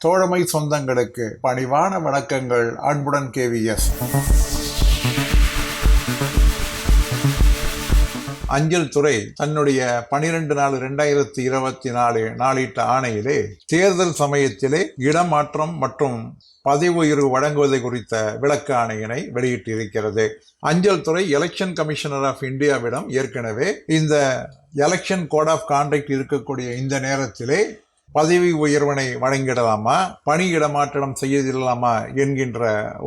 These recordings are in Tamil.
தோழமை சொந்தங்களுக்கு பணிவான வணக்கங்கள். அன்புடன் KVS. அஞ்சல் துறை தன்னுடைய 12/4/2024 நாளிட்ட ஆணையிலே தேர்தல் சமயத்திலே இடமாற்றம் மற்றும் பதவி உயர்வு வழங்குவது குறித்த விளக்க ஆணையினை வெளியிட்டிருக்கிறது. அஞ்சல் துறை எலெக்ஷன் கமிஷனர் ஆஃப் இந்தியாவிடம் ஏற்கனவே இந்த எலெக்ஷன் கோட் ஆஃப் கான்டக்ட் இருக்கக்கூடிய இந்த நேரத்திலே பதவி உயர்வினை வழங்கிடலாமா, பணியிடமாற்றம் செய்யலாமா என்கின்ற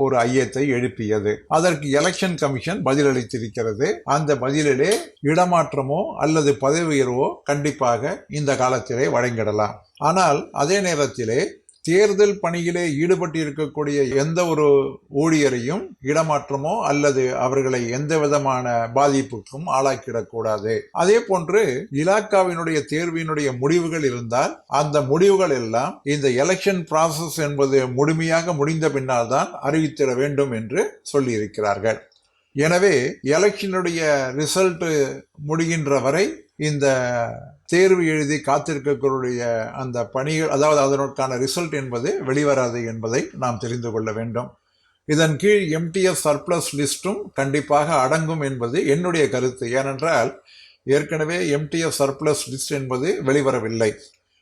ஒரு ஐயத்தை எழுப்பியது. அதற்கு எலெக்ஷன் கமிஷன் பதிலளித்திருக்கிறது. அந்த பதிலிலே இடமாற்றமோ அல்லது பதவி உயர்வோ கண்டிப்பாக இந்த காலத்திலே வழங்கிடலாம். ஆனால் அதே நேரத்திலே தேர்தல் பணியிலே ஈடுபட்டு இருக்கக்கூடிய எந்த ஒரு ஊழியரையும் இடமாற்றமோ அல்லது அவர்களை எந்த விதமான பாதிப்புக்கும் ஆளாக்கிடக்கூடாது. அதே போன்று இலாக்காவினுடைய தேர்வினுடைய முடிவுகள் இருந்தால் அந்த முடிவுகள் எல்லாம் இந்த எலெக்ஷன் ப்ராசஸ் என்பது முழுமையாக முடிந்த பின்னால் தான் அறிவித்திட வேண்டும் என்று சொல்லியிருக்கிறார்கள். எனவே எலெக்ஷனுடைய ரிசல்ட் முடிகின்ற வரை இந்த தேர்வு எழுதி காத்திருக்கக்கூடிய அந்த பணிகள், அதாவது அதற்கான ரிசல்ட் என்பது வெளிவராது என்பதை நாம் தெரிந்து கொள்ள வேண்டும். இதன் கீழ் MTF சர்ப்ளஸ் லிஸ்டும் கண்டிப்பாக அடங்கும் என்பது என்னுடைய கருத்து. ஏனென்றால் ஏற்கனவே MTF சர்ப்ளஸ் லிஸ்ட் என்பது வெளிவரவில்லை.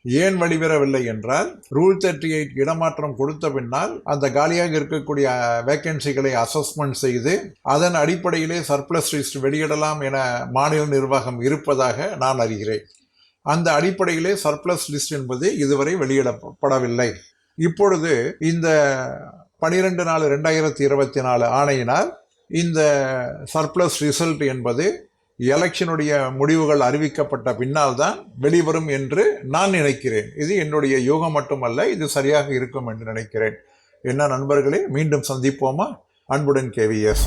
ஏன் வெளிவரவில்லை என்றால் ரூல் 38 இடமாற்றம் கொடுத்த பின்னால் அந்த காலியாக இருக்கக்கூடிய வேக்கன்சிகளை அசஸ்மெண்ட் செய்து அதன் அடிப்படையிலே சர்ப்ளஸ் லிஸ்ட் வெளியிடலாம் என மாநில நிர்வாகம் இருப்பதாக நான் அறிகிறேன். அந்த அடிப்படையிலே சர்ப்ளஸ் லிஸ்ட் என்பது இதுவரை வெளியிடப்படவில்லை. இப்பொழுது இந்த 12/4/2024 ஆணையினால் இந்த சர்ப்ளஸ் ரிசல்ட் என்பது எலெக்ஷனுடைய முடிவுகள் அறிவிக்கப்பட்ட பின்னால் தான் வெளிவரும் என்று நான் நினைக்கிறேன். இது என்னுடைய யூகம் மட்டுமல்ல, இது சரியாக இருக்கும் என்று நினைக்கிறேன். என்ன நண்பர்களே, மீண்டும் சந்திப்போமா? அன்புடன் KVS.